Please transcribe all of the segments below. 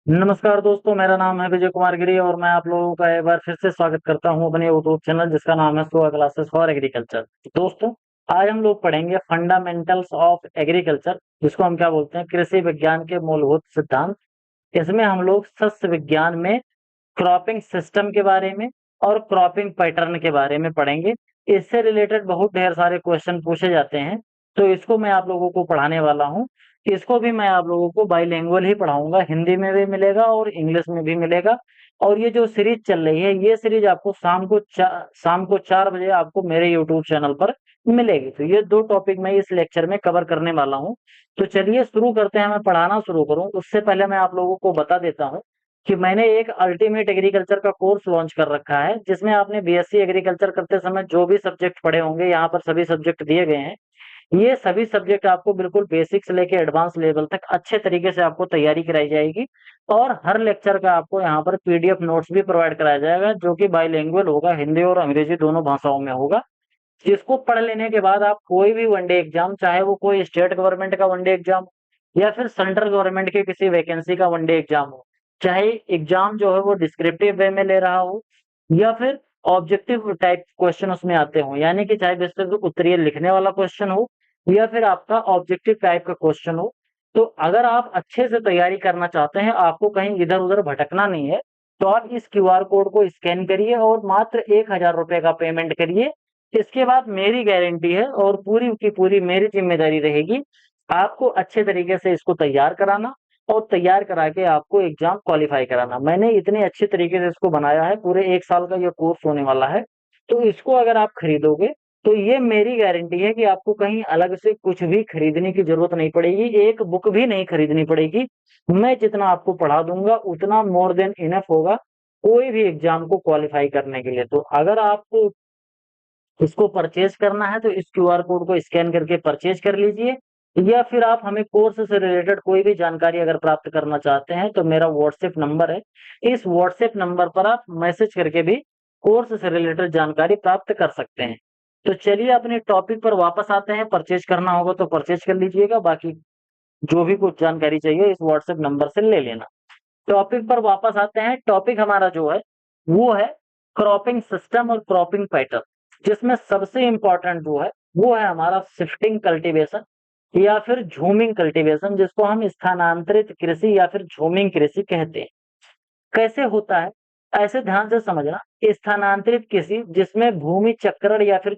नमस्कार दोस्तों, मेरा नाम है विजय कुमार गिरी और मैं आप लोगों का एक बार फिर से स्वागत करता हूं अपने यूट्यूब चैनल जिसका नाम है सुहा क्लासेस फॉर एग्रीकल्चर। दोस्तों, आज हम लोग पढ़ेंगे फंडामेंटल्स ऑफ एग्रीकल्चर, जिसको हम क्या बोलते हैं, कृषि विज्ञान के मूलभूत सिद्धांत। इसमें हम लोग सस्य विज्ञान में क्रॉपिंग सिस्टम के बारे में और क्रॉपिंग पैटर्न के बारे में पढ़ेंगे। इससे रिलेटेड बहुत ढेर सारे क्वेश्चन पूछे जाते हैं, तो इसको मैं आप लोगों को पढ़ाने वाला हूँ। इसको भी मैं आप लोगों को बाईलिंगुअल ही पढ़ाऊंगा, हिंदी में भी मिलेगा और इंग्लिश में भी मिलेगा। और ये जो सीरीज चल रही है, ये सीरीज आपको शाम को 4 बजे आपको मेरे यूट्यूब चैनल पर मिलेगी। तो ये दो टॉपिक मैं इस लेक्चर में कवर करने वाला हूँ। तो चलिए शुरू करते हैं। मैं पढ़ाना शुरू करूँ उससे पहले मैं आप लोगों को बता देता हूँ कि मैंने एक अल्टीमेट एग्रीकल्चर का कोर्स लॉन्च कर रखा है, जिसमें आपने बीएससी एग्रीकल्चर करते समय जो भी सब्जेक्ट पढ़े होंगे, यहाँ पर सभी सब्जेक्ट दिए गए हैं। ये सभी सब्जेक्ट आपको बिल्कुल बेसिक से लेके एडवांस लेवल तक अच्छे तरीके से आपको तैयारी कराई जाएगी। और हर लेक्चर का आपको यहाँ पर पीडीएफ नोट्स भी प्रोवाइड कराया जाएगा, जो कि बाईलिंगुअल होगा, हिंदी और अंग्रेजी दोनों भाषाओं में होगा। जिसको पढ़ लेने के बाद आप कोई भी वनडे एग्जाम, चाहे वो कोई स्टेट गवर्नमेंट का वनडे एग्जाम या फिर सेंट्रल गवर्नमेंट की किसी वैकेंसी का वनडे एग्जाम हो, चाहे एग्जाम जो है वो डिस्क्रिप्टिव वे में ले रहा हो या फिर ऑब्जेक्टिव टाइप क्वेश्चन उसमें आते हो, यानी कि चाहे विस्तृत उत्तरीय लिखने वाला क्वेश्चन हो या फिर आपका ऑब्जेक्टिव टाइप का क्वेश्चन हो, तो अगर आप अच्छे से तैयारी करना चाहते हैं, आपको कहीं इधर उधर भटकना नहीं है, तो आप इस क्यूआर कोड को स्कैन करिए और मात्र 1,000 रुपए का पेमेंट करिए। इसके बाद मेरी गारंटी है और पूरी की पूरी मेरी जिम्मेदारी रहेगी आपको अच्छे तरीके से इसको तैयार कराना और तैयार करा के आपको एग्जाम क्वालिफाई कराना। मैंने इतने अच्छे तरीके से इसको बनाया है, पूरे 1 साल का ये कोर्स होने वाला है। तो इसको अगर आप खरीदोगे तो ये मेरी गारंटी है कि आपको कहीं अलग से कुछ भी खरीदने की जरूरत नहीं पड़ेगी, एक बुक भी नहीं खरीदनी पड़ेगी। मैं जितना आपको पढ़ा दूंगा उतना मोर देन इनफ होगा कोई भी एग्जाम को क्वालिफाई करने के लिए। तो अगर आपको इसको परचेज करना है तो इस क्यूआर कोड को स्कैन करके परचेज कर लीजिए, या फिर आप हमें कोर्स से रिलेटेड कोई भी जानकारी अगर प्राप्त करना चाहते हैं तो मेरा व्हाट्सएप नंबर है, इस व्हाट्सएप नंबर पर आप मैसेज करके भी कोर्स से रिलेटेड जानकारी प्राप्त कर सकते हैं। तो चलिए अपने टॉपिक पर वापस आते हैं। परचेज करना होगा तो परचेज कर लीजिएगा, बाकी जो भी कुछ जानकारी चाहिए इस व्हाट्सएप नंबर से ले लेना। टॉपिक पर वापस आते हैं। टॉपिक हमारा जो है वो है क्रॉपिंग सिस्टम और क्रॉपिंग पैटर्न, जिसमें सबसे इंपॉर्टेंट जो है वो है हमारा शिफ्टिंग कल्टीवेशन या फिर झूमिंग कल्टीवेशन, जिसको हम स्थानांतरित कृषि या फिर झूमिंग कृषि कहते हैं। कैसे होता है, ऐसे ध्यान से समझना। स्थानांतरित कृषि जिसमें भूमि चक्रण या फिर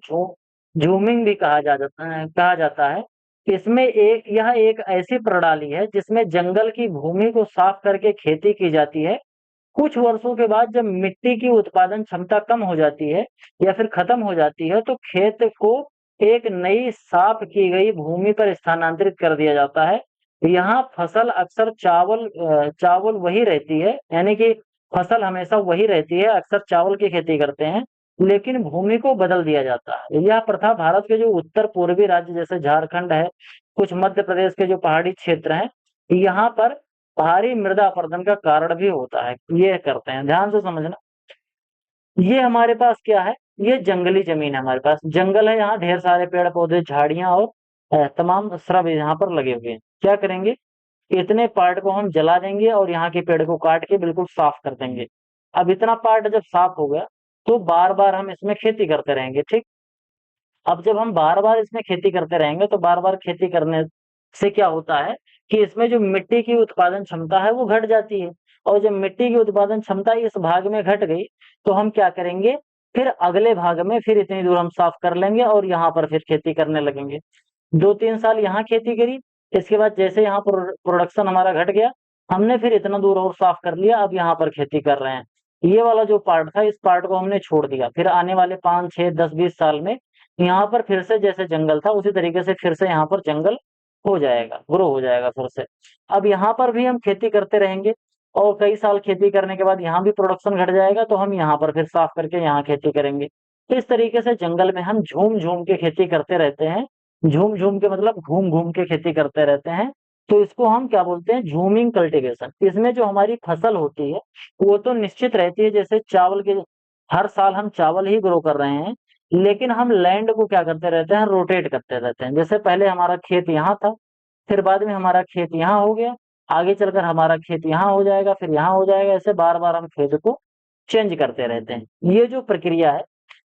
झूमिंग भी कहा जाता है। इसमें यह एक ऐसी प्रणाली है जिसमें जंगल की भूमि को साफ करके खेती की जाती है। कुछ वर्षों के बाद जब मिट्टी की उत्पादन क्षमता कम हो जाती है या फिर खत्म हो जाती है, तो खेत को एक नई साफ की गई भूमि पर स्थानांतरित कर दिया जाता है। यहाँ फसल अक्सर चावल वही रहती है, यानी कि फसल हमेशा वही रहती है, अक्सर चावल की खेती करते हैं, लेकिन भूमि को बदल दिया जाता है। यह प्रथा भारत के जो उत्तर पूर्वी राज्य जैसे झारखंड है, कुछ मध्य प्रदेश के जो पहाड़ी क्षेत्र हैं, यहाँ पर भारी मृदा अपरदन का कारण भी होता है। ये करते हैं, ध्यान से समझना। ये हमारे पास क्या है, ये जंगली जमीन है, हमारे पास जंगल है, यहाँ ढेर सारे पेड़ पौधे झाड़ियां और तमाम श्रब यहाँ पर लगे हुए हैं। क्या करेंगे, इतने पार्ट को हम जला देंगे और यहाँ के पेड़ को काट के बिल्कुल साफ कर देंगे। अब इतना पार्ट जब साफ हो गया तो बार बार हम इसमें खेती करते रहेंगे, ठीक। अब जब हम बार बार इसमें खेती करते रहेंगे तो बार बार खेती करने से क्या होता है कि इसमें जो मिट्टी की उत्पादन क्षमता है वो घट जाती है। और जब मिट्टी की उत्पादन क्षमता इस भाग में घट गई तो हम क्या करेंगे, फिर अगले भाग में फिर इतनी दूर हम साफ कर लेंगे और यहाँ पर फिर खेती करने लगेंगे। 2-3 साल यहाँ खेती करी, इसके बाद जैसे यहाँ प्रोडक्शन हमारा घट गया, हमने फिर इतना दूर और साफ कर लिया, अब यहाँ पर खेती कर रहे हैं। ये वाला जो पार्ट था इस पार्ट को हमने छोड़ दिया। फिर आने वाले 5, 6, 10, 20 साल में यहाँ पर फिर से जैसे जंगल था उसी तरीके से फिर से यहाँ पर जंगल हो जाएगा, ग्रो हो जाएगा फिर से। अब यहाँ पर भी हम खेती करते रहेंगे और कई साल खेती करने के बाद यहाँ भी प्रोडक्शन घट जाएगा, तो हम यहाँ पर फिर साफ करके यहाँ खेती करेंगे। इस तरीके से जंगल में हम झूम झूम के खेती करते रहते हैं। झूम झूम के मतलब घूम घूम के खेती करते रहते हैं। तो इसको हम क्या बोलते हैं, झूमिंग कल्टीवेशन। इसमें जो हमारी फसल होती है वो तो निश्चित रहती है, जैसे चावल के हर साल हम चावल ही ग्रो कर रहे हैं, लेकिन हम लैंड को क्या करते रहते हैं, रोटेट करते रहते हैं। जैसे पहले हमारा खेत यहाँ था, फिर बाद में हमारा खेत यहाँ हो गया, आगे चलकर हमारा खेत यहाँ हो जाएगा, फिर यहाँ हो जाएगा, ऐसे बार-बार हम खेत को चेंज करते रहते हैं। ये जो प्रक्रिया है,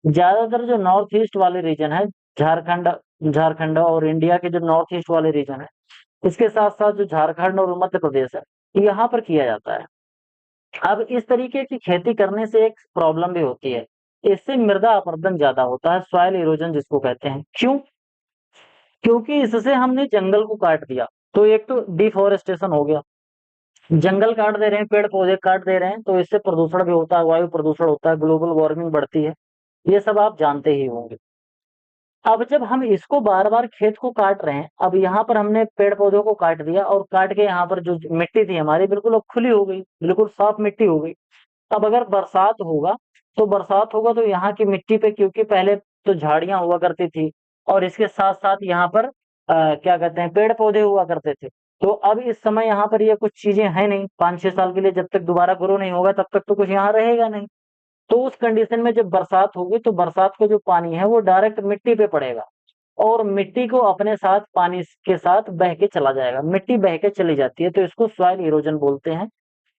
ज़्यादातर जो नॉर्थ ईस्ट वाले रीजन है, झारखंड झारखंड और इंडिया के जो नॉर्थ ईस्ट वाले रीजन है, इसके साथ-साथ जो झारखंड और मध्य प्रदेश है, यहाँ पर किया जाता है। अब इस तरीके की खेती करने से एक प्रॉब्लम भी होती है, इससे मृदा अपरदन ज़्यादा होता है, सॉइल इरोजन जिसको कहते हैं। क्यों? क्योंकि इससे हमने जंगल को काट दिया, तो एक तो डिफॉरेस्टेशन हो गया, जंगल काट दे रहे हैं, पेड़-पौधे काट दे रहे हैं, तो इससे प्रदूषण भी होता है, वायु प्रदूषण होता है, ग्लोबल वार्मिंग बढ़ती है, ये सब आप जानते ही होंगे। अब जब हम इसको बार-बार खेत को काट रहे हैं, अब यहाँ पर हमने पेड़-पौधों को काट दिया और काट के यहाँ पर जो मिट्टी थी हमारी बिल्कुल अब खुली हो गई, बिल्कुल साफ मिट्टी हो गई। अब अगर बरसात होगा तो यहाँ की मिट्टी पे, क्योंकि पहले तो झाड़ियाँ हुआ करती थी और इसके साथ-साथ यहाँ पर क्या कहते हैं, पेड़-पौधे हुआ करते थे। तो अब इस समय यहाँ पर ये कुछ चीज़ें हैं नहीं, 5-6 साल के लिए जब तक दोबारा ग्रो नहीं होगा तब तक तो कुछ यहाँ रहेगा नहीं। तो उस कंडीशन में जब बरसात होगी तो बरसात का जो पानी है वो डायरेक्ट मिट्टी पे पड़ेगा और मिट्टी को अपने साथ पानी के साथ बह के चला जाएगा। मिट्टी बह के चली जाती है तो इसको सॉइल इरोजन बोलते हैं।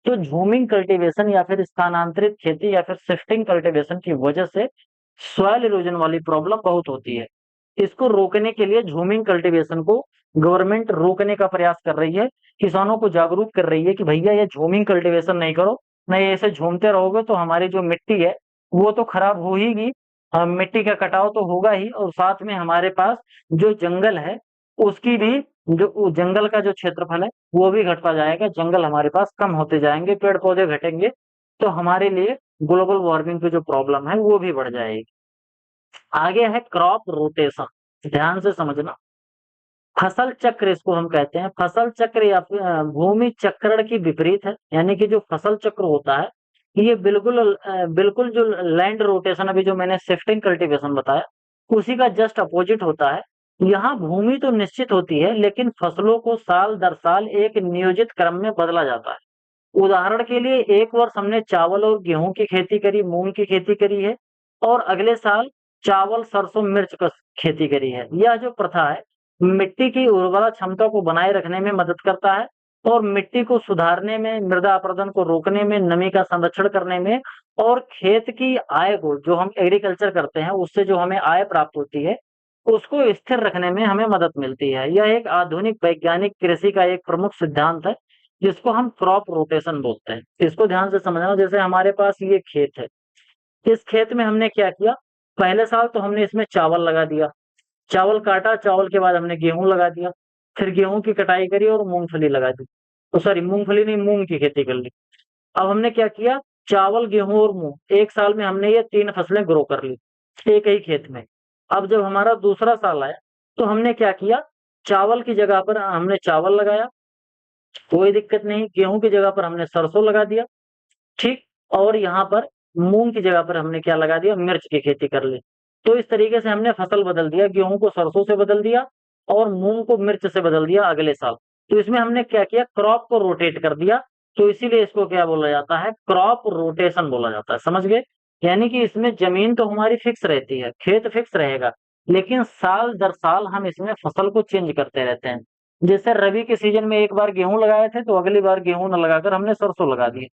तो झूमिंग कल्टीवेशन या फिर स्थानांतरित खेती या फिर शिफ्टिंग कल्टीवेशन की वजह से सॉइल इरोजन वाली प्रॉब्लम बहुत होती है। इसको रोकने के लिए झूमिंग कल्टीवेशन को गवर्नमेंट रोकने का प्रयास कर रही है, किसानों को जागरूक कर रही है कि भैया ये झूमिंग कल्टीवेशन नहीं करो, नहीं ऐसे झूमते रहोगे तो हमारी जो मिट्टी है वो तो खराब हो ही गी, मिट्टी का कटाव तो होगा ही और साथ में हमारे पास जो जंगल है उसकी भी जो जंगल का जो क्षेत्रफल है वो भी घटता जाएगा, जंगल हमारे पास कम होते जाएँगे, पेड़-पौधे घटेंगे, तो हमारे लिए ग्लोबल वार्मिंग की जो प्रॉब्लम है वो भी बढ़ जाएगी। आगे है क्रॉप रोटेशन, ध्यान से समझना। फसल चक्र इसको हम कहते हैं, फसल चक्र या फिर भूमि चक्रण की विपरीत है, यानी कि जो फसल चक्र होता है, ये बिल्कुल जो लैंड रोटेशन अभी जो मैंने शिफ्टिंग कल्टीवेशन बताया, उसी का जस्ट अपोजिट होता है। यहाँ भूमि तो निश्चित होती है, लेकिन फसलों को साल दर साल एक नियोजित क्रम में बदला जाता है। उदाहरण के लिए एक वर्ष हमने चावल और गेहूँ की खेती करी, मूँग की खेती करी है और अगले साल चावल, सरसों, मिर्च का खेती करी है। यह जो प्रथा है, मिट्टी की उर्वरा क्षमता को बनाए रखने में मदद करता है और मिट्टी को सुधारने में, मृदा अपरदन को रोकने में, नमी का संरक्षण करने में और खेत की आय को, जो हम एग्रीकल्चर करते हैं, उससे जो हमें आय प्राप्त होती है, उसको स्थिर रखने में हमें मदद मिलती है। यह एक आधुनिक वैज्ञानिक कृषि का एक प्रमुख सिद्धांत है, जिसको हम क्रॉप रोटेशन बोलते हैं। इसको ध्यान से समझना, जैसे हमारे पास ये खेत है, इस खेत में हमने क्या किया, पहले साल तो हमने इसमें चावल लगा दिया, चावल काटा, चावल के बाद हमने गेहूँ लगा दिया, फिर गेहूँ की कटाई करी और मूँगफली लगा दी। सॉरी, मूँगफली नहीं, मूँग की खेती कर ली। अब हमने क्या किया, चावल, गेहूँ और मूँग, एक साल में हमने ये 3 फसलें ग्रो कर ली, एक ही खेत में। अब जब हमारा दूसरा साल आया, तो हमने क्या किया, चावल की जगह पर हमने चावल लगाया, कोई दिक्कत नहीं, गेहूँ की जगह पर हमने सरसों लगा दिया, ठीक? और यहाँ पर मूँग की जगह पर हमने क्या लगा दिया, मिर्च की खेती कर ली। तो इस तरीके से हमने फसल बदल दिया, गेहूँ को सरसों से बदल दिया और मूँग को मिर्च से बदल दिया अगले साल। तो इसमें हमने क्या किया, क्रॉप को रोटेट कर दिया, तो इसीलिए इसको क्या बोला जाता है, क्रॉप रोटेशन बोला जाता है, समझ गए? यानी कि इसमें ज़मीन तो हमारी फिक्स रहती है, खेत फिक्स रहेगा, लेकिन साल दर साल हम इसमें फसल को चेंज करते रहते हैं। जैसे रबी के सीजन में एक बार गेहूँ लगाए थे, तो अगली बार गेहूँ ना लगाकर हमने सरसों लगा दी।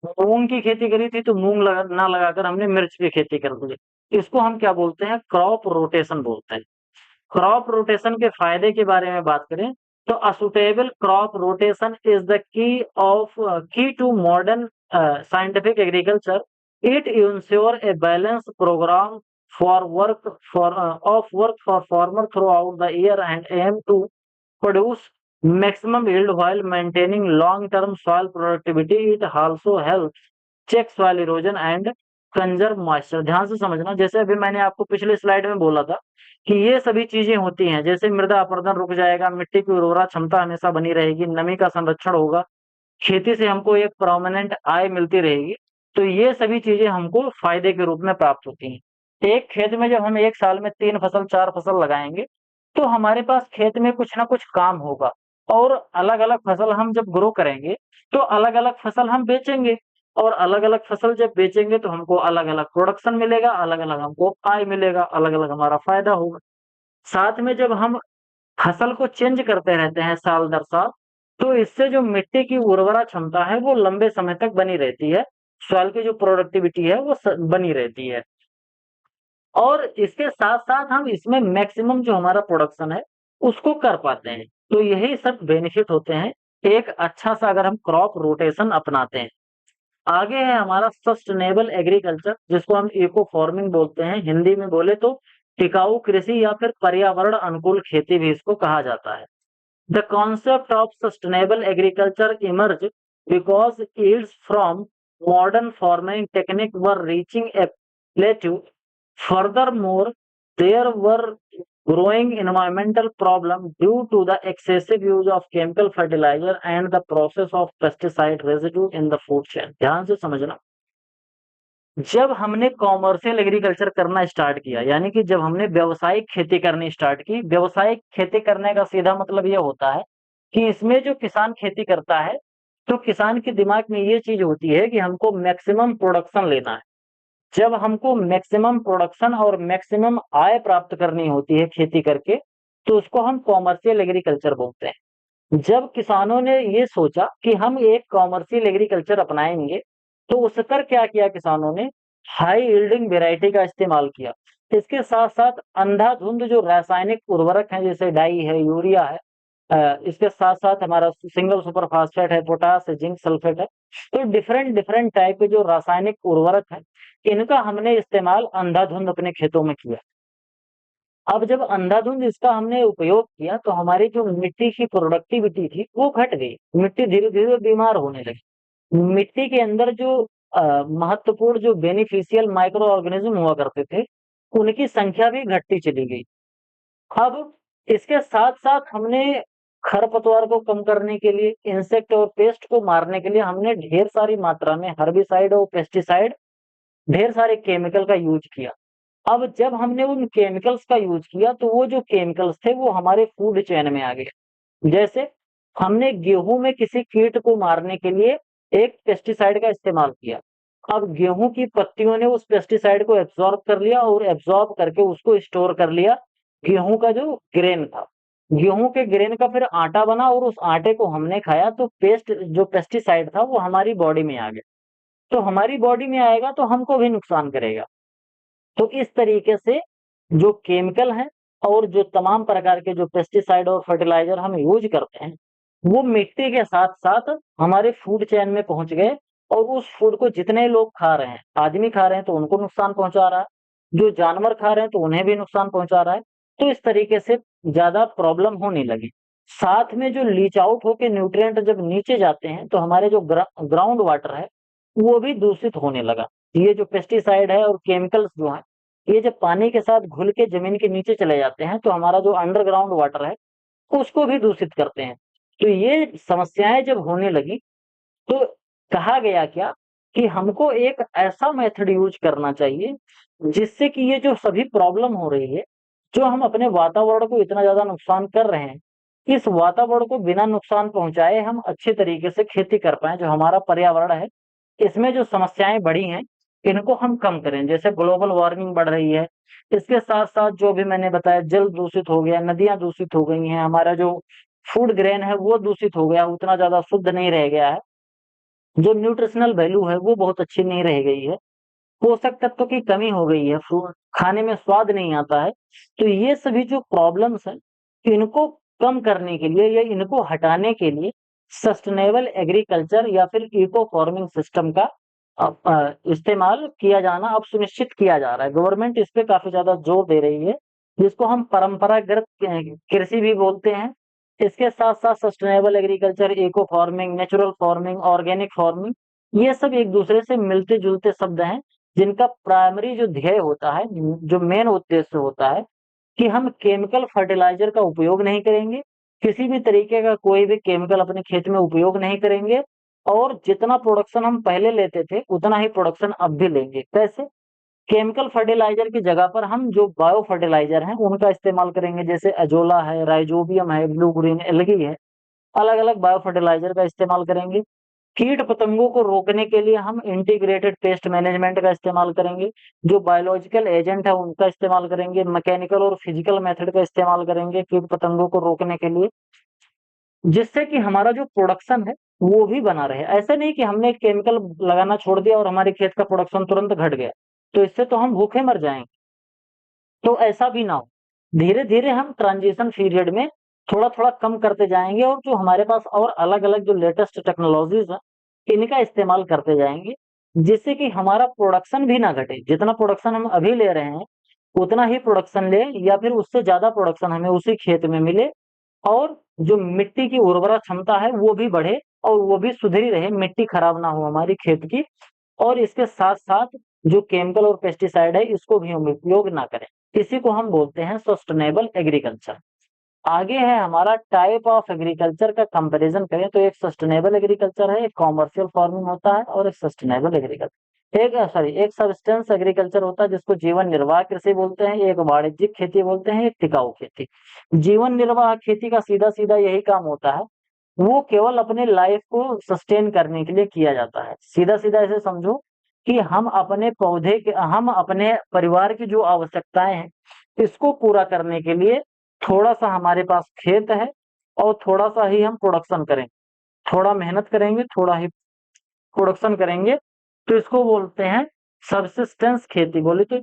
मूँग की खेती करी थी तो मूँग ना लगाकर हमने मिर्च की खेती कर दी। इसको हम क्या बोलते हैं, क्रॉप रोटेशन बोलते हैं। क्रॉप रोटेशन के फायदे के बारे में बात करें तो a suitable crop rotation is the key to modern scientific agriculture. It ensure a balance program of work for farmer throughout the year and aim to produce maximum yield while maintaining long-term soil productivity. It also helps check soil erosion and conserve moisture. ध्यान से समझना, जैसे अभी मैंने आपको पिछले slide में बोला था कि ये सभी चीजें होती हैं, जैसे मृदा अपरदन रुक जाएगा, मिट्टी की उर्वरा क्षमता हमेशा बनी रहेगी, नमी का संरक्षण होगा, खेती से हमको एक परमानेंट आय मिलती रहेगी। तो ये सभी चीजें हमको फायदे के रूप में प्राप्त होती हैं। एक खेत में जब हम एक साल में 3 फसल 4 फसल लगाएंगे, तो हमारे पास खेत में कुछ ना कुछ काम होगा और अलग-अलग फसल हम जब ग्रो करेंगे, तो अलग-अलग फसल हम बेचेंगे और अलग-अलग फसल जब बेचेंगे तो हमको अलग-अलग प्रोडक्शन मिलेगा, अलग-अलग हमको आय मिलेगा, अलग-अलग हमारा फायदा होगा। साथ में जब हम फसल को चेंज करते रहते हैं साल दर साल, तो इससे जो मिट्टी की उर्वरा क्षमता है वो लंबे समय तक बनी रहती है, सॉइल की जो प्रोडक्टिविटी है वो बनी रहती है। और इसके साथ-साथ हम इसमें मैक्सिमम जो हमारा प्रोडक्शन है, उसको कर पाते हैं। तो यही सब बेनिफिट होते हैं, एक अच्छा-सा अगर हम क्रॉप रोटेशन अपनाते हैं। आगे है हमारा सस्टेनेबल एग्रीकल्चर, जिसको हम इको फार्मिंग बोलते हैं। हिंदी में बोले तो टिकाऊ कृषि या फिर पर्यावरण अनुकूल खेती भी इसको कहा जाता है। The concept of sustainable agriculture emerged because yields from modern farming technique were reaching a plateau. Furthermore, there were growing environmental problems due to the excessive use of chemical fertilizer and the process of pesticide residue in the food chain. ध्यान से समझना। जब हमने commercial agriculture करना start किया, यानी कि जब हमने व्यावसायिक खेती करनी स्टार्ट की, व्यावसायिक खेती करने का सीधा मतलब ये होता है कि इसमें जो किसान खेती करता है, तो किसान के दिमाग में ये चीज होती है कि हमको मैक्सिमम प्रोडक्शन लेना है। जब हमको मैक्सिमम प्रोडक्शन और मैक्सिमम आय प्राप्त करनी होती है खेती करके, तो उसको हम कॉमर्शियल एग्रीकल्चर बोलते हैं। जब किसानों ने ये सोचा कि हम एक कॉमर्शियल एग्रीकल्चर अपनाएंगे, तो उस पर क्या किया किसानों ने, हाई यील्डिंग वेराइटी का इस्तेमाल किया। इसके साथ-साथ अंधाधुंध जो रासायनिक उर्वरक हैं, जैसे डाई है, यूरिया है, इसके साथ-साथ हमारा सिंगल सुपर फास्फेट है, पोटाश है, जिंक सल्फेट है। तो डिफरेंट डिफरेंट टाइप के जो रासायनिक उर्वरक हैं, इनका हमने इस्तेमाल अंधाधुंध अपने खेतों में किया। अब जब अंधाधुंध इसका हमने उपयोग किया, तो हमारी जो मिट्टी की प्रोडक्टिविटी थी, वो घट गई। मिट्टी धीरे-धीरे बीमार होने लगी। मिट्टी के अंदर जो महत्वपूर्ण जो बेनिफिशियल माइक्रो ऑर्गेनिज्म हुआ करते थे, उनकी संख्या भी घटती चली गई। अब इसके साथ-साथ हमने खरपतवार को कम करने के लिए, इंसेक्ट और पेस्ट को मारने के लिए हमने ढेर सारी मात्रा में हर्बिसाइड और पेस्टिसाइड, ढेर सारे केमिकल का यूज़ किया। अब जब हमने उन केमिकल्स का यूज़ किया, तो वो जो केमिकल्स थे, वो हमारे फूड चेन में आ गए। जैसे हमने गेहूँ में किसी कीट को मारने के लिए एक पेस्टिसाइड का इस्तेमाल किया। अब गेहूँ की पत्तियों ने उस पेस्टिसाइड को एब्ज़ॉर्ब कर लिया और एब्ज़ॉर्ब करके उसको स्टोर कर लिया, गेहूँ का जो ग्रेन था। गेहूँ के ग्रेन का फिर आटा बना और उस आटे को हमने खाया, तो जो पेस्टिसाइड था, वो हमारी बॉडी में आ गया। तो हमारी बॉडी में आएगा तो हमको भी नुकसान करेगा। तो इस तरीके से जो केमिकल हैं और जो तमाम प्रकार के जो पेस्टिसाइड और फर्टिलाइज़र हम यूज़ करते हैं, वो मिट्टी के साथ-साथ हमारे फूड चेन में पहुँच गए और उस फूड को जितने लोग खा रहे हैं, आदमी खा रहे हैं तो उनको नुकसान पहुँचा रहा है, जो जानवर खा रहे हैं तो उन्हें भी नुकसान पहुँचा रहा है। तो इस तरीके से ज़्यादा प्रॉब्लम होने लगी। साथ में जो लीच आउट होके न्यूट्रिएंट जब नीचे जाते हैं, तो हमारे जो ग्राउंड वाटर है, वो भी दूषित होने लगा। ये जो पेस्टिसाइड है और केमिकल्स जो हैं, ये जब पानी के साथ घुल के ज़मीन के नीचे चले जाते हैं, तो हमारा जो अंडरग्राउंड वाटर है, उसको भी दूषित करते हैं। तो ये समस्याएँ जब होने लगी, तो कहा गया क्या कि हमको एक ऐसा मेथड यूज़ करना चाहिए, जिससे कि ये जो सभी प्रॉब्लम हो रही है, जो हम अपने वातावरण को इतना ज़्यादा नुकसान कर रहे हैं, इस वातावरण को बिना नुकसान पहुँचाए हम अच्छे तरीके से खेती कर पाएँ, जो हमारा पर्यावरण है, इसमें जो समस्याएँ बढ़ी हैं, इनको हम कम करें। जैसे ग्लोबल वार्मिंग बढ़ रही है, इसके साथ-साथ जो भी मैंने बताया, जल दूषित हो गया, नदियाँ दूषित हो गई हैं, हमारा जो फूड ग्रेन है, वो दूषित हो गया, उतना ज़्यादा शुद्ध नहीं रह गया है। जो न्यूट्रिशनल वैल्यू है, वो बहुत अच्छी नहीं रह गई है। पोषक तत्व की कमी हो गई है, खाने में स्वाद नहीं आता है। तो ये सभी जो प्रॉब्लम्स हैं, इनको कम करने के लिए या इनको हटाने के लिए सस्टेनेबल एग्रीकल्चर या फिर इको फार्मिंग सिस्टम का इस्तेमाल किया जाना अब सुनिश्चित किया जा रहा है। गवर्नमेंट इस पे काफ़ी ज़्यादा जोर दे रही है, जिसको हम परंपरागत कृषि भी बोलते हैं। इसके साथ-साथ sustainable agriculture, eco farming, natural farming, organic farming, ये सब एक-दूसरे से मिलते-जुलते शब्द हैं, जिनका प्राइमरी जो ध्येय होता है, जो मेन उद्देश्य होता है कि हम केमिकल फर्टिलाइज़र का उपयोग नहीं करेंगे, किसी भी तरीके का कोई भी केमिकल अपने खेत में उपयोग नहीं करेंगे और जितना प्रोडक्शन हम पहले लेते थे, उतना ही प्रोडक्शन अब भी लेंगे। कैसे? केमिकल फर्टिलाइज़र की जगह पर हम जो बायो फर्टिलाइज़र हैं, उनका इस्तेमाल करेंगे, जैसे अज़ोला है, राइज़ोबियम है, ब्लू ग्रीन एल्गी है, अलग-अलग बायो फर्टिलाइज़र का इस्तेमाल करेंगे। कीट-पतंगों को रोकने के लिए हम इंटीग्रेटेड पेस्ट मैनेजमेंट का इस्तेमाल करेंगे, जो बायोलॉजिकल एजेंट है उनका इस्तेमाल करेंगे, मैकेनिकल और फिजिकल मेथड का इस्तेमाल करेंगे कीट-पतंगों को रोकने के लिए। जिससे कि हमारा जो प्रोडक्शन है वो भी बना रहे। ऐसा नहीं कि हमने केमिकल लगाना छोड़ दिया और हमारे खेत का प्रोडक्शन तुरंत घट गया, तो इससे तो हम भूखे मर जाएंगे। तो ऐसा भी ना हो, धीरे धीरे हम ट्रांजिशन पीरियड में थोड़ा थोड़ा कम करते जाएंगे, और जो हमारे पास और अलग अलग जो लेटेस्ट टेक्नोलॉजीज है इनका इस्तेमाल करते जाएंगे, जिससे कि हमारा प्रोडक्शन भी ना घटे। जितना प्रोडक्शन हम अभी ले रहे हैं उतना ही प्रोडक्शन ले, या फिर उससे ज्यादा प्रोडक्शन हमें उसी खेत में मिले, और जो मिट्टी की उर्वरा क्षमता है वो भी बढ़े, और वो भी सुधरी रहे, मिट्टी खराब ना हो हमारी खेत की। और इसके साथ साथ जो केमिकल और पेस्टिसाइड है इसको भी हम उपयोग ना करें। इसी को हम बोलते हैं सस्टेनेबल एग्रीकल्चर। आगे है हमारा टाइप ऑफ एग्रीकल्चर का कंपैरिजन करें तो एक सस्टेनेबल एग्रीकल्चर है, एक कॉमर्शियल फार्मिंग होता है, और एक सस्टेनेबल एग्रीकल्चर, एक सब्सिस्टेंस एग्रीकल्चर होता है जिसको जीवन निर्वाह कृषि बोलते हैं, एक वाणिज्यिक खेती बोलते हैं, एक टिकाऊ खेती। जीवन निर्वाह खेती का सीधा सीधा यही काम होता है, वो केवल अपने लाइफ को सस्टेन करने के लिए किया जाता है। सीधा सीधा ऐसे समझो कि हम अपने परिवार की जो आवश्यकताएं हैं इसको पूरा करने के लिए थोड़ा सा हमारे पास खेत है, और थोड़ा सा ही हम प्रोडक्शन करें, थोड़ा मेहनत करेंगे, थोड़ा ही प्रोडक्शन करेंगे, तो इसको बोलते हैं सबसिस्टेंस खेती। बोले तो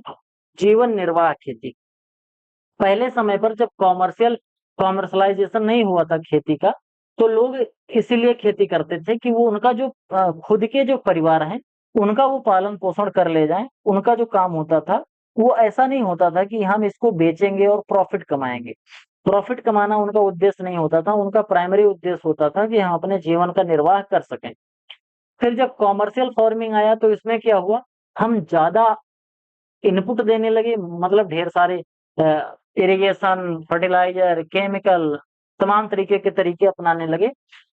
जीवन निर्वाह खेती। पहले समय पर जब कॉमर्शलाइजेशन नहीं हुआ था खेती का, तो लोग इसीलिए खेती करते थे कि वो उनका जो खुद के जो परिवार हैं उनका वो पालन पोषण कर ले जाएं। उनका जो काम होता था वो ऐसा नहीं होता था कि हम इसको बेचेंगे और प्रॉफिट कमाएंगे। प्रॉफिट कमाना उनका उद्देश्य नहीं होता था, उनका प्राइमरी उद्देश्य होता था कि हम अपने जीवन का निर्वाह कर सकें। फिर जब कॉमर्शियल फार्मिंग आया तो इसमें क्या हुआ, हम ज्यादा इनपुट देने लगे, मतलब ढेर सारे इरिगेशन, फर्टिलाइजर, केमिकल, तमाम तरीके के तरीके अपनाने लगे,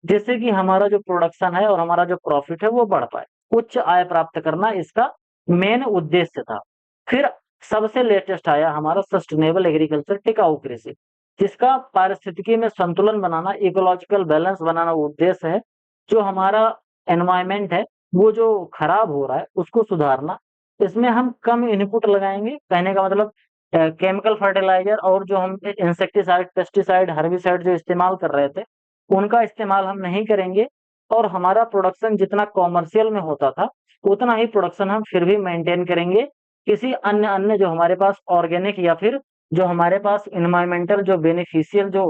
जिससे कि हमारा जो प्रोडक्शन है और हमारा जो प्रॉफिट है वो बढ़ पाए। उच्च आय प्राप्त करना इसका मेन उद्देश्य था। फिर सबसे लेटेस्ट आया हमारा सस्टेनेबल एग्रीकल्चर, टिकाऊ कृषि, जिसका पारिस्थितिकी में संतुलन बनाना, इकोलॉजिकल बैलेंस बनाना उद्देश्य है। जो हमारा एनवायरमेंट है वो जो खराब हो रहा है उसको सुधारना। इसमें हम कम इनपुट लगाएंगे, कहने का मतलब केमिकल फर्टिलाइजर और जो हम इंसेक्टिसाइड, पेस्टिसाइड, हर्बिसाइड जो इस्तेमाल कर रहे थे उनका इस्तेमाल हम नहीं करेंगे, और हमारा प्रोडक्शन जितना कॉमर्शियल में होता था उतना ही प्रोडक्शन हम फिर भी मेंटेन करेंगे। किसी अन्य अन्य जो हमारे पास ऑर्गेनिक या फिर जो हमारे पास इन्वायरमेंटल जो बेनिफिशियल जो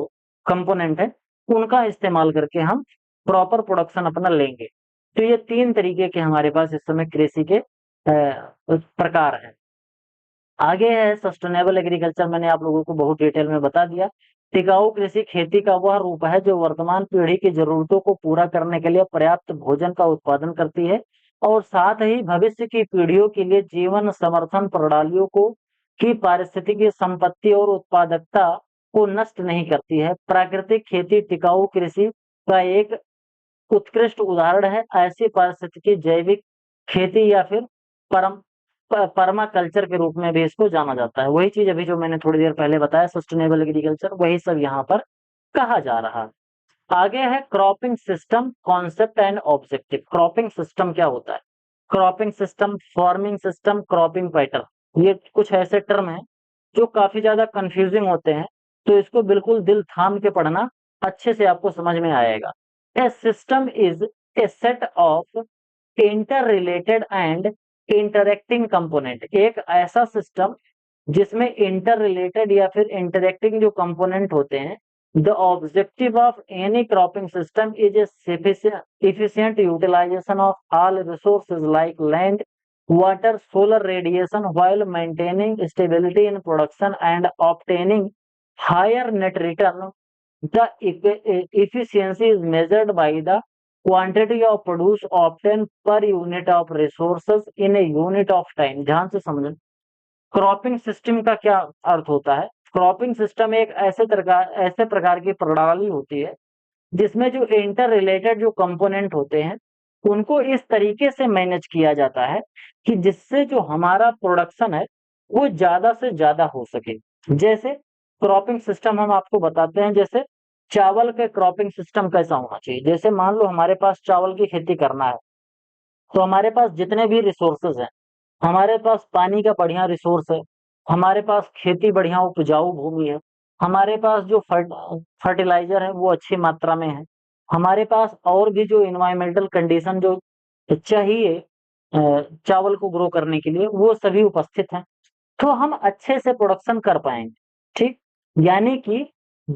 कंपोनेंट है उनका इस्तेमाल करके हम प्रॉपर प्रोडक्शन अपना लेंगे। तो ये 3 तरीके के हमारे पास इस समय कृषि के प्रकार हैं। आगे है सस्टेनेबल एग्रीकल्चर, मैंने आप लोगों को बहुत डिटेल में बता दिया। टिकाऊ कृषि खेती का वह रूप है जो वर्तमान पीढ़ी की जरूरतों को पूरा करने के लिए पर्याप्त भोजन का उत्पादन करती है, और साथ ही भविष्य की पीढ़ियों के लिए जीवन समर्थन प्रणालियों को की पारिस्थितिकी संपत्ति और उत्पादकता को नष्ट नहीं करती है। प्राकृतिक खेती टिकाऊ कृषि का एक उत्कृष्ट उदाहरण है। ऐसी पारिस्थितिकी जैविक खेती या फिर परम पर्माकल्चर के रूप में भी इसको जाना जाता है। वही चीज अभी जो मैंने थोड़ी देर पहले बताया सस्टेनेबल एग्रीकल्चर, वही सब यहाँ पर कहा जा रहा है। आगे है cropping system, concept and objective. Cropping system क्या होता है? Cropping system, farming system, cropping pattern, ये कुछ ऐसे टर्म हैं जो काफी ज्यादा कंफ्यूजिंग होते हैं, तो इसको बिल्कुल दिल थाम के पढ़ना, अच्छे से आपको समझ में आएगा। A system is a set of interrelated and interacting component. एक ऐसा सिस्टम जिसमें इंटर रिलेटेड या फिर इंटरेक्टिंग जो कंपोनेंट होते हैं। The objective of any cropping system is A efficient utilization of all resources like land, water, solar radiation while maintaining stability in production and obtaining higher net return. The efficiency is measured by the quantity of produce obtained per unit of resources in a unit of time। ध्यान से समझें, cropping system का क्या अर्थ होता है। Cropping system एक ऐसे प्रकार की प्रणाली होती है जिसमें जो इंटर रिलेटेड जो कंपोनेंट होते हैं उनको इस तरीके से मैनेज किया जाता है कि जिससे जो हमारा प्रोडक्शन है वो ज्यादा से ज्यादा हो सके। जैसे क्रॉपिंग सिस्टम हम आपको बताते हैं, जैसे चावल के क्रॉपिंग सिस्टम कैसा होना चाहिए। जैसे मान लो हमारे पास चावल की खेती करना है, तो हमारे पास जितने भी रिसोर्सेज हैं, हमारे पास पानी का बढ़िया रिसोर्स है, हमारे पास खेती बढ़िया उपजाऊ भूमि है, हमारे पास जो फर्टिलाइजर है वो अच्छी मात्रा में है, हमारे पास और भी जो इन्वायरमेंटल कंडीशन जो चाहिए चावल को ग्रो करने के लिए वो सभी उपस्थित हैं, तो हम अच्छे से प्रोडक्शन कर पाएंगे। ठीक, यानी कि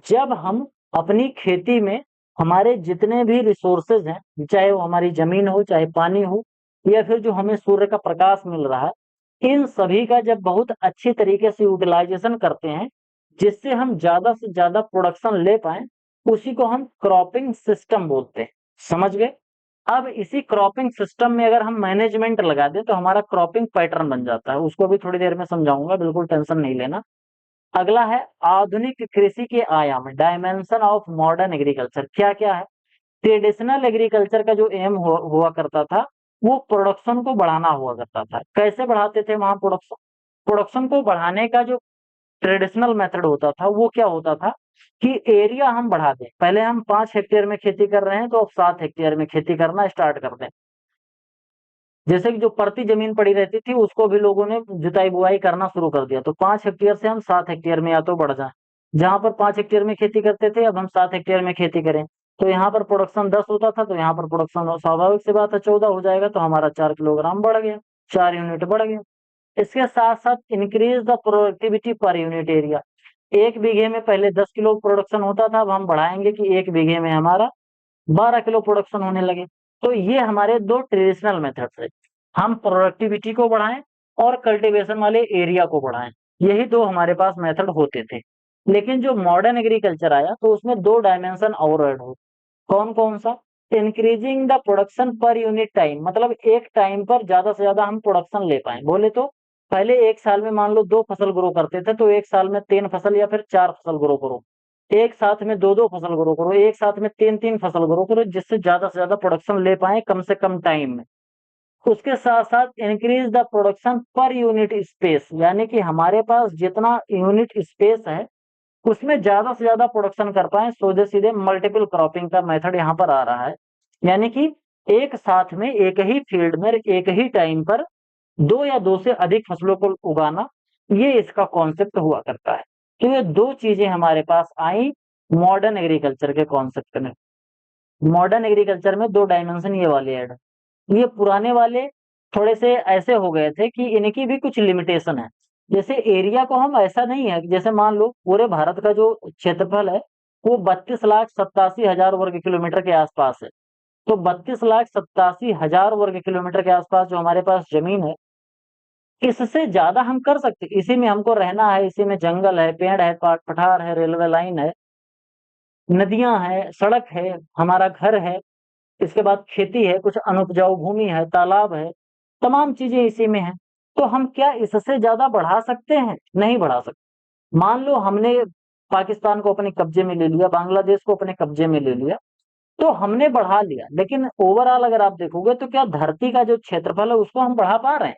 जब हम अपनी खेती में हमारे जितने भी रिसोर्सेज हैं, चाहे वो हमारी जमीन हो, चाहे पानी हो, या फिर जो हमें सूर्य का प्रकाश मिल रहा है, इन सभी का जब बहुत अच्छी तरीके से यूटिलाइजेशन करते हैं, जिससे हम ज्यादा से ज्यादा प्रोडक्शन ले पाए, उसी को हम क्रॉपिंग सिस्टम बोलते हैं। समझ गए? अब इसी क्रॉपिंग सिस्टम में अगर हम मैनेजमेंट लगा दें तो हमारा क्रॉपिंग पैटर्न बन जाता है। उसको भी थोड़ी देर में समझाऊंगा, बिल्कुल टेंशन नहीं लेना। अगला है आधुनिक कृषि के आयाम, डायमेंशन ऑफ मॉडर्न एग्रीकल्चर। क्या क्या है? ट्रेडिशनल एग्रीकल्चर का जो एम हुआ करता था, वो प्रोडक्शन को बढ़ाना हुआ करता था। कैसे बढ़ाते थे वहां प्रोडक्शन? प्रोडक्शन को बढ़ाने का जो ट्रेडिशनल मेथड होता था वो क्या होता था कि एरिया हम बढ़ा दें। पहले हम 5 हेक्टेयर में खेती कर रहे हैं तो अब 7 हेक्टेयर में खेती करना स्टार्ट कर दें। जैसे कि जो परती जमीन पड़ी रहती थी उसको भी लोगों ने जुताई बुआई करना शुरू कर दिया, तो 5 हेक्टेयर से हम 7 हेक्टेयर में या तो बढ़ जाए। जहां पर 5 हेक्टेयर में खेती करते थे अब हम 7 हेक्टेयर में खेती करें, तो यहाँ पर प्रोडक्शन 10 होता था, तो यहाँ पर प्रोडक्शन स्वाभाविक सी बात है 14 हो जाएगा, तो हमारा 4 किलोग्राम बढ़ गया, 4 यूनिट बढ़ गया। इसके साथ साथ increase the productivity per unit area. 1 बीघे में पहले 10 किलो प्रोडक्शन होता था, अब हम बढ़ाएंगे कि 1 बीघे में हमारा 12 किलो प्रोडक्शन होने लगे। तो ये हमारे दो ट्रेडिशनल मेथड्स है, हम प्रोडक्टिविटी को बढ़ाएं और कल्टीवेशन वाले एरिया को बढ़ाएं। यही दो हमारे पास मेथड होते थे। लेकिन जो मॉडर्न एग्रीकल्चर आया तो उसमें दो डायमेंशन और ऐड हो। कौन कौन सा? Increasing the production per unit time, मतलब एक टाइम पर ज्यादा से ज्यादा हम प्रोडक्शन ले पाए। बोले तो पहले एक साल में मान लो 2 फसल ग्रो करते थे, तो एक साल में 3 फसल या फिर 4 फसल ग्रो करो, एक साथ में 2 2 फसल ग्रो करो, एक साथ में 3 3 फसल ग्रो करो, जिससे ज्यादा से ज्यादा प्रोडक्शन ले पाए कम से कम टाइम में। उसके साथ साथ increase the production per unit space, यानी कि हमारे पास जितना यूनिट स्पेस है उसमें ज्यादा से ज्यादा प्रोडक्शन कर पाए। सीधे सीधे मल्टीपल क्रॉपिंग का मेथड यहाँ पर आ रहा है, यानी कि एक साथ में एक ही फील्ड में एक ही टाइम पर 2 या 2 से अधिक फसलों को उगाना, ये इसका कॉन्सेप्ट हुआ करता है। तो ये दो चीजें हमारे पास आई मॉडर्न एग्रीकल्चर के कॉन्सेप्ट में। मॉडर्न एग्रीकल्चर में दो डायमेंशन ये वाले ऐड, ये पुराने वाले थोड़े से ऐसे हो गए थे कि इनकी भी कुछ लिमिटेशन है। जैसे एरिया को हम ऐसा नहीं है, जैसे मान लो पूरे भारत का जो क्षेत्रफल है वो 32,87,000 वर्ग किलोमीटर के आसपास है। तो 32,87,000 वर्ग किलोमीटर के आसपास जो हमारे पास जमीन है, इससे ज्यादा हम कर सकते, इसी में हमको रहना है, इसी में जंगल है, पेड़ है, पठार है, रेलवे लाइन है, नदियां हैं, सड़क है, हमारा घर है, इसके बाद खेती है, कुछ अनुपजाऊ भूमि है, तालाब है, तमाम चीजें इसी में है। तो हम क्या इससे ज्यादा बढ़ा सकते हैं? नहीं बढ़ा सकते। मान लो हमने पाकिस्तान को अपने कब्जे में ले लिया, बांग्लादेश को अपने कब्जे में ले लिया, तो हमने बढ़ा लिया, लेकिन ओवरऑल अगर आप देखोगे तो क्या धरती का जो क्षेत्रफल है उसको हम बढ़ा पा रहे हैं?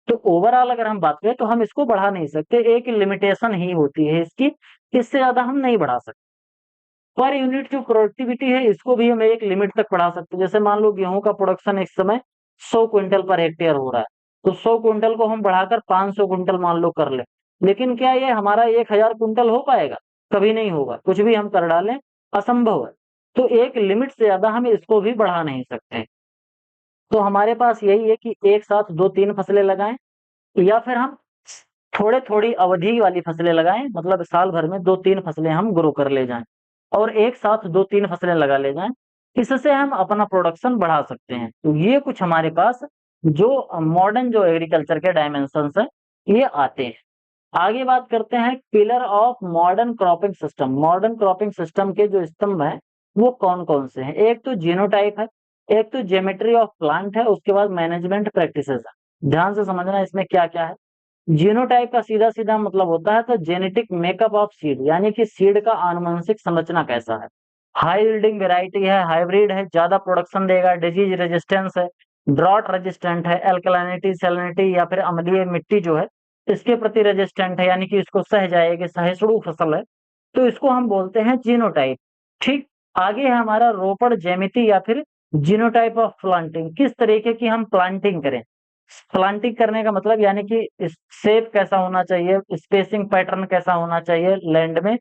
तो ओवरऑल अगर हम बात करें तो हम इसको बढ़ा नहीं सकते, एक लिमिटेशन ही होती है इसकी, इससे ज्यादा हम नहीं बढ़ा सकते। पर यूनिट जो प्रोडक्टिविटी है इसको भी हम एक लिमिट तक बढ़ा सकते हैं। जैसे मान लो गेहूं का प्रोडक्शन इस समय 100 क्विंटल पर हेक्टेयर हो रहा है, तो 100 क्विंटल को हम बढ़ाकर 500 क्विंटल मान लो कर ले, लेकिन क्या ये हमारा 1,000 क्विंटल हो पाएगा? कभी नहीं होगा, कुछ भी हम कर डालें असंभव है। तो एक लिमिट से ज्यादा हम इसको भी बढ़ा नहीं सकते। तो हमारे पास यही है कि एक साथ 2 3 फसलें लगाएं, या फिर हम थोड़े थोड़ी अवधि वाली फसलें लगाएं, मतलब साल भर में 2 3 फसलें हम ग्रो कर ले जाएं और एक साथ 2 3 फसलें लगा ले जाएं। इससे हम अपना प्रोडक्शन बढ़ा सकते हैं। तो ये कुछ हमारे पास जो मॉडर्न जो एग्रीकल्चर के डायमेंशंस है ये आते हैं। आगे बात करते हैं pillar of modern cropping system. Modern cropping system के जो स्तंभ हैं वो कौन कौन से हैं? एक तो जीनोटाइप है, एक तो ज्योमेट्री ऑफ प्लांट है, उसके बाद मैनेजमेंट प्रैक्टिसेस है। ध्यान से समझना इसमें क्या क्या है। जीनोटाइप का सीधा सीधा मतलब होता है तो जेनेटिक मेकअप ऑफ सीड, यानी कि सीड का आनुवंशिक संरचना कैसा है। हाई यील्डिंग वेराइटी है, हाइब्रिड है, ज्यादा प्रोडक्शन देगा, डिजीज रेजिस्टेंस है, ड्रॉट रेजिस्टेंट है, एल्कलाइनिटी सैलिनिटी या फिर अम्लीय मिट्टी जो है इसके प्रति रेजिस्टेंट है, यानी कि इसको सह जाएगी, सहिष्णु फसल है, तो इसको हम बोलते हैं जीनोटाइप। ठीक, आगे है हमारा रोपड़ ज्यामिति या फिर जीनोटाइप ऑफ प्लांटिंग, किस तरीके की हम प्लांटिंग करें। प्लांटिंग करने का मतलब यानी कि शेप कैसा होना चाहिए, स्पेसिंग पैटर्न कैसा होना चाहिए लैंड में,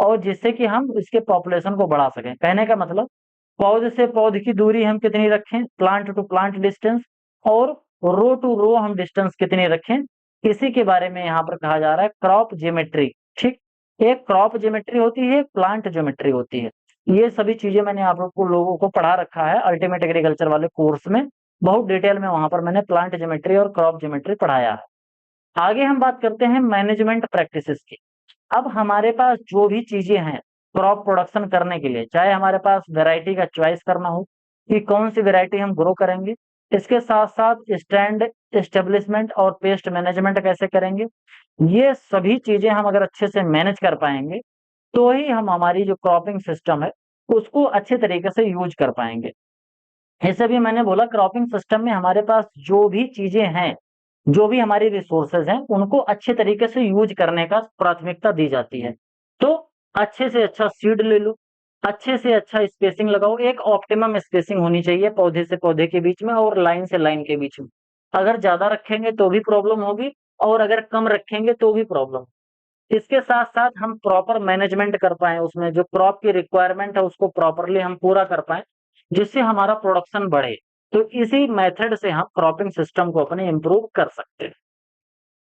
और जिससे कि हम इसके पॉपुलेशन को बढ़ा सकें। कहने का मतलब पौधे से पौधे की दूरी हम कितनी रखें, प्लांट टू प्लांट डिस्टेंस, और रो टू रो हम डिस्टेंस कितनी रखें, इसी के बारे में यहाँ पर कहा जा रहा है क्रॉप ज्योमेट्री। ठीक, एक क्रॉप ज्योमेट्री होती है, प्लांट ज्योमेट्री होती है। ये सभी चीजें मैंने आप लोगों को पढ़ा रखा है अल्टीमेट एग्रीकल्चर वाले कोर्स में, बहुत डिटेल में वहां पर मैंने प्लांट ज्योमेट्री और क्रॉप ज्योमेट्री पढ़ाया है। आगे हम बात करते हैं मैनेजमेंट प्रैक्टिसेस की। अब हमारे पास जो भी चीजें हैं क्रॉप प्रोडक्शन करने के लिए, चाहे हमारे पास वैरायटी का चॉइस करना हो कि कौन सी वैरायटी हम ग्रो करेंगे, इसके साथ साथ स्टैंड एस्टेब्लिशमेंट और पेस्ट मैनेजमेंट कैसे करेंगे, ये सभी चीजें हम अगर अच्छे से मैनेज कर पाएंगे तो ही हम हमारी जो क्रॉपिंग सिस्टम है उसको अच्छे तरीके से यूज कर पाएंगे। ऐसे भी मैंने बोला क्रॉपिंग सिस्टम में हमारे पास जो भी चीजें हैं, जो भी हमारी रिसोर्सेज हैं, उनको अच्छे तरीके से यूज करने का प्राथमिकता दी जाती है। तो अच्छे से अच्छा सीड ले लो, अच्छे से अच्छा स्पेसिंग लगाओ, एक ऑप्टिमम स्पेसिंग होनी चाहिए पौधे से पौधे के बीच में और लाइन से लाइन के बीच में। अगर ज्यादा रखेंगे तो भी प्रॉब्लम होगी और अगर कम रखेंगे तो भी प्रॉब्लम। इसके साथ साथ हम प्रॉपर मैनेजमेंट कर पाए, उसमें जो क्रॉप की रिक्वायरमेंट है उसको प्रॉपरली हम पूरा कर पाए, जिससे हमारा प्रोडक्शन बढ़े। तो इसी मेथड से हम क्रॉपिंग सिस्टम को अपने इंप्रूव कर सकते हैं।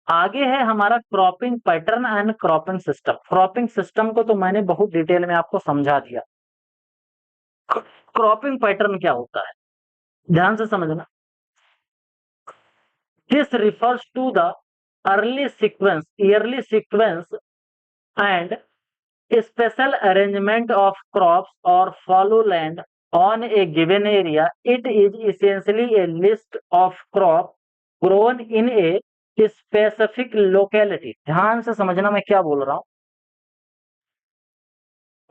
आगे है हमारा cropping pattern and cropping system. Cropping system को तो मैंने बहुत डिटेल में आपको समझा दिया। क्रॉपिंग पैटर्न क्या होता है, ध्यान से समझना। This refers to the early sequence, yearly sequence and special arrangement of crops or fallow land on a given area. It is essentially a list of crop grown in a specific locality. ध्यान से समझना मैं क्या बोल रहा हूं।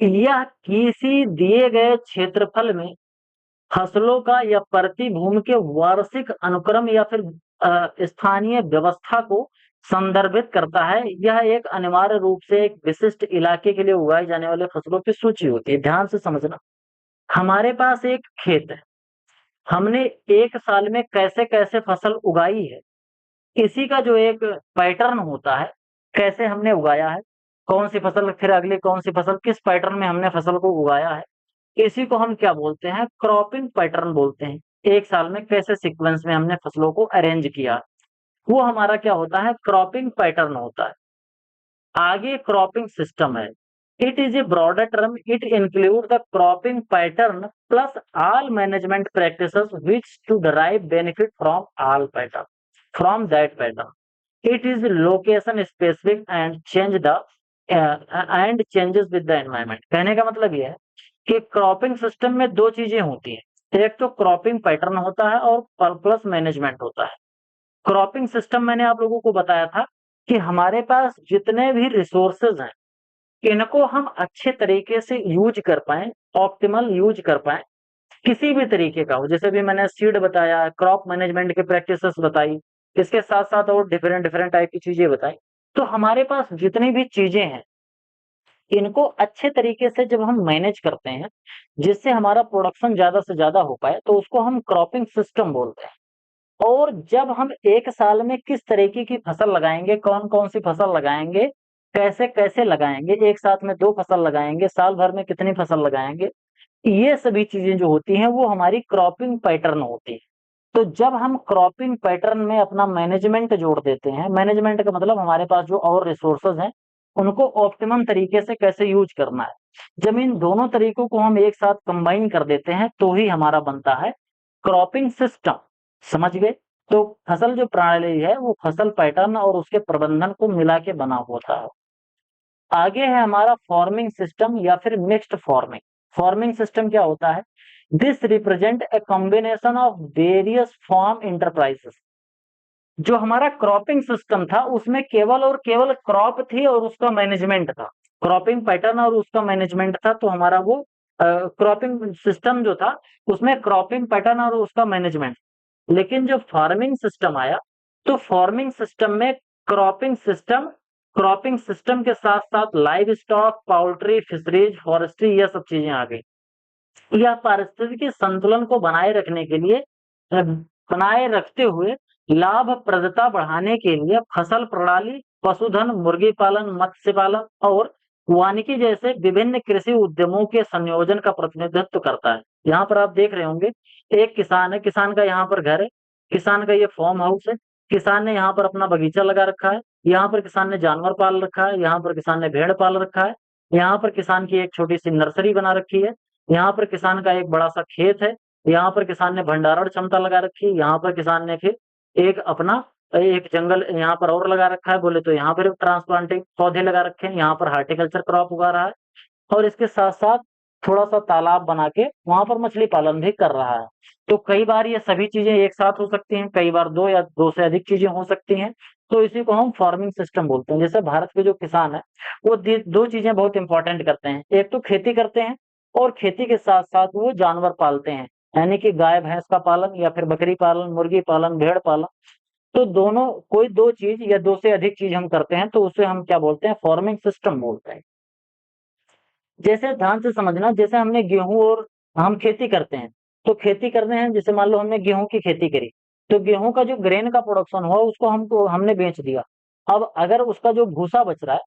यह किसी दिए गए क्षेत्रफल में फसलों का या प्रति भूमि के वार्षिक अनुक्रम या फिर स्थानीय व्यवस्था को संदर्भित करता है। यह एक अनिवार्य रूप से एक विशिष्ट इलाके के लिए उगाई जाने वाले फसलों की सूची होती है। ध्यान से समझना, हमारे पास एक खेत है, हमने एक साल में कैसे कैसे फसल उगाई है, इसी का जो एक पैटर्न होता है, कैसे हमने उगाया है, कौन सी फसल फिर अगली कौन सी फसल, किस पैटर्न में हमने फसल को उगाया है, इसी को हम क्या बोलते हैं, क्रॉपिंग पैटर्न बोलते हैं। एक साल में कैसे सीक्वेंस में हमने फसलों को अरेंज किया, वो हमारा क्या होता है, क्रॉपिंग पैटर्न होता है। आगे क्रॉपिंग सिस्टम है। It is a broader term, it include the cropping pattern plus all management practices which to derive benefit from all pattern from that pattern. It is location specific and changes with the environment. कहने का मतलब यह है कि cropping system में दो चीजें होती हैं, एक तो क्रॉपिंग पैटर्न होता है और प्लस मैनेजमेंट होता है। क्रॉपिंग सिस्टम मैंने आप लोगों को बताया था कि हमारे पास जितने भी रिसोर्सेज हैं इनको हम अच्छे तरीके से यूज कर पाए, ऑप्टिमल यूज कर पाए, किसी भी तरीके का हो। जैसे भी मैंने सीड बताया, क्रॉप मैनेजमेंट के प्रैक्टिसेस बताई, इसके साथ साथ और डिफरेंट डिफरेंट टाइप की चीजें बताई। तो हमारे पास जितनी भी चीजें हैं इनको अच्छे तरीके से जब हम मैनेज करते हैं, जिससे हमारा प्रोडक्शन ज्यादा से ज्यादा हो पाए, तो उसको हम क्रॉपिंग सिस्टम बोलते हैं। और जब हम एक साल में किस तरीके की फसल लगाएंगे, कौन कौन सी फसल लगाएंगे, कैसे कैसे लगाएंगे, एक साथ में 2 फसल लगाएंगे, साल भर में कितनी फसल लगाएंगे, ये सभी चीजें जो होती हैं वो हमारी क्रॉपिंग पैटर्न होती है। तो जब हम क्रॉपिंग पैटर्न में अपना मैनेजमेंट जोड़ देते हैं, मैनेजमेंट का मतलब हमारे पास जो और रिसोर्सेज हैं उनको ऑप्टिमम तरीके से कैसे यूज करना है, जब इन दोनों तरीकों को हम एक साथ कंबाइन कर देते हैं तो ही हमारा बनता है क्रॉपिंग सिस्टम। समझ गए? तो फसल जो प्रणाली है वो फसल पैटर्न और उसके प्रबंधन को मिला के बना होता है। आगे है हमारा फार्मिंग सिस्टम या फिर मिक्स्ड फार्मिंग। फार्मिंग सिस्टम क्या होता है, this represent a combination of various farm enterprises. जो हमारा क्रॉपिंग सिस्टम था उसमें केवल और केवल क्रॉप थी और उसका मैनेजमेंट था, क्रॉपिंग पैटर्न और उसका मैनेजमेंट था, तो हमारा वो क्रॉपिंग सिस्टम जो था उसमें क्रॉपिंग पैटर्न और उसका मैनेजमेंट। लेकिन जब फार्मिंग सिस्टम आया तो फार्मिंग सिस्टम में क्रॉपिंग सिस्टम के साथ साथ लाइव स्टॉक, पाउल्ट्री, फिशरीज, फॉरेस्ट्री, यह सब चीजें आ गई। यह पारिस्थितिकी संतुलन को बनाए रखते हुए लाभप्रदता बढ़ाने के लिए फसल प्रणाली, पशुधन, मुर्गी पालन, मत्स्य पालन और वानिकी जैसे विभिन्न कृषि उद्यमों के संयोजन का प्रतिनिधित्व करता है। यहाँ पर आप देख रहे होंगे, एक किसान है, किसान का यहाँ पर घर है, किसान का ये फार्म हाउस है, किसान ने यहाँ पर अपना बगीचा लगा रखा है, यहाँ पर किसान ने जानवर पाल रखा है, यहाँ पर किसान ने भेड़ पाल रखा है, यहाँ पर किसान की एक छोटी सी नर्सरी बना रखी है, यहाँ पर किसान का एक बड़ा सा खेत है, यहाँ पर किसान ने भंडारण क्षमता लगा रखी है, यहाँ पर किसान ने फिर एक अपना एक जंगल यहाँ पर और लगा रखा है, बोले तो यहाँ पर ट्रांसप्लांटिंग पौधे लगा रखे हैं, यहाँ पर हार्टिकल्चर क्रॉप उगा रहा है, और इसके साथ साथ थोड़ा सा तालाब बना के वहां पर मछली पालन भी कर रहा है। तो कई बार ये सभी चीजें एक साथ हो सकती हैं, कई बार दो या दो से अधिक चीजें हो सकती हैं। तो इसी को हम फार्मिंग सिस्टम बोलते हैं। जैसे भारत के जो किसान है वो दो चीजें बहुत इंपॉर्टेंट करते हैं, एक तो खेती करते हैं और खेती के साथ साथ वो जानवर पालते हैं, यानी कि गाय भैंस का पालन या फिर बकरी पालन, मुर्गी पालन, भेड़ पालन। तो दोनों कोई दो चीज या दो से अधिक चीज हम करते हैं तो उसे हम क्या बोलते हैं, फार्मिंग सिस्टम बोलते हैं। जैसे ध्यान से समझना, जैसे हमने गेहूं और हम खेती करते हैं, तो खेती करते हैं, जैसे मान लो हमने गेहूं की खेती करी, तो गेहूं का जो ग्रेन का प्रोडक्शन हुआ उसको हमने बेच दिया। अब अगर उसका जो भूसा बच रहा है,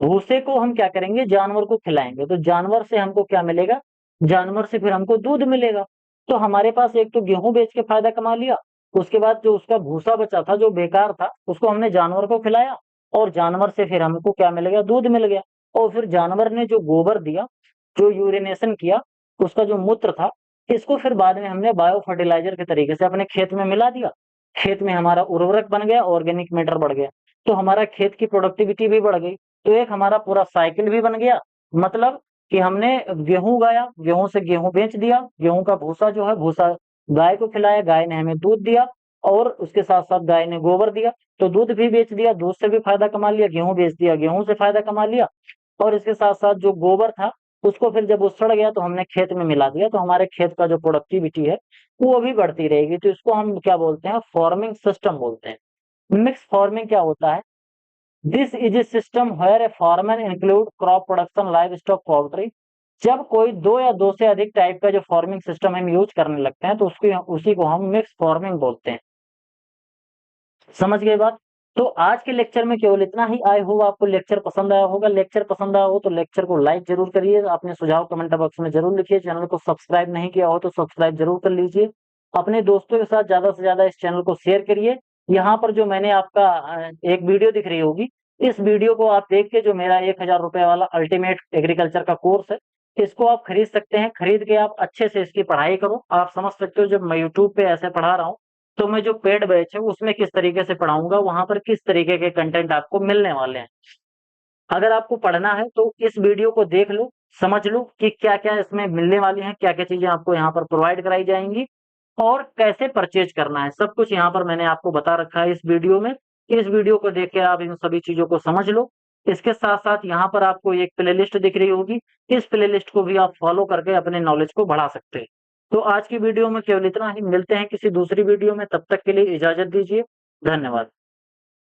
भूसे को हम क्या करेंगे, जानवर को खिलाएंगे, तो जानवर से हमको क्या मिलेगा, जानवर से फिर हमको दूध मिलेगा। तो हमारे पास एक तो गेहूं बेच के फायदा कमा लिया, उसके बाद जो उसका भूसा बचा था जो बेकार था उसको हमने जानवर को खिलाया, और जानवर से फिर हमको क्या मिल गया, दूध मिल गया। और फिर जानवर ने जो गोबर दिया, जो यूरिनेशन किया, उसका जो मूत्र था, इसको फिर बाद में हमने बायो फर्टिलाइजर के तरीके से अपने खेत में मिला दिया, खेत में हमारा उर्वरक बन गया, ऑर्गेनिक मैटर बढ़ गया, तो हमारा खेत की प्रोडक्टिविटी भी बढ़ गई। तो एक हमारा पूरा साइकिल भी बन गया, मतलब कि हमने गेहूं उगाया, गेहूं से गेहूं बेच दिया, गेहूं का भूसा जो है भूसा गाय को खिलाया, गाय ने हमें दूध दिया, और उसके साथ साथ गाय ने गोबर दिया, तो दूध भी बेच दिया, दूध से भी फायदा कमा लिया, गेहूं बेच दिया, गेहूं से फायदा कमा लिया, और इसके साथ साथ जो गोबर था उसको फिर जब वो सड़ गया तो हमने खेत में मिला दिया, तो हमारे खेत का जो प्रोडक्टिविटी है वो भी बढ़ती रहेगी। तो इसको हम क्या बोलते हैं, फार्मिंग सिस्टम बोलते हैं। मिक्स फार्मिंग क्या होता है, this is a system where a farmer include crop production, livestock, poultry. जब कोई दो या दो से अधिक टाइप का जो फार्मिंग सिस्टम हम यूज करने लगते हैं तो उसी को हम मिक्स फार्मिंग बोलते हैं। समझ गए बात। तो आज के लेक्चर में केवल इतना ही। आई होप आपको लेक्चर पसंद आया होगा। लेक्चर पसंद आया हो तो लेक्चर को लाइक जरूर करिए, अपने सुझाव कमेंट बॉक्स में जरूर लिखिए, चैनल को सब्सक्राइब नहीं किया हो तो सब्सक्राइब जरूर कर लीजिए, अपने दोस्तों के साथ ज्यादा से ज्यादा इस चैनल को शेयर करिए। यहाँ पर जो मैंने आपका एक वीडियो दिख रही होगी, इस वीडियो को आप देख के जो मेरा 1000 रुपए वाला अल्टीमेट एग्रीकल्चर का कोर्स है, इसको आप खरीद सकते हैं। खरीद के आप अच्छे से इसकी पढ़ाई करो। आप समझ सकते हो जब मैं यूट्यूब पे ऐसे पढ़ा रहा हूँ तो मैं जो पेड बैच है उसमें किस तरीके से पढ़ाऊंगा, वहां पर किस तरीके के कंटेंट आपको मिलने वाले हैं। अगर आपको पढ़ना है तो इस वीडियो को देख लो, समझ लो कि क्या क्या इसमें मिलने वाली हैं, क्या क्या चीजें आपको यहाँ पर प्रोवाइड कराई जाएंगी और कैसे परचेज करना है, सब कुछ यहाँ पर मैंने आपको बता रखा है इस वीडियो में। इस वीडियो को देख के आप इन सभी चीजों को समझ लो। इसके साथ साथ यहाँ पर आपको एक प्लेलिस्ट दिख रही होगी, इस प्लेलिस्ट को भी आप फॉलो करके अपने नॉलेज को बढ़ा सकते हैं। तो आज की वीडियो में केवल इतना ही, मिलते हैं किसी दूसरी वीडियो में, तब तक के लिए इजाजत दीजिए। धन्यवाद।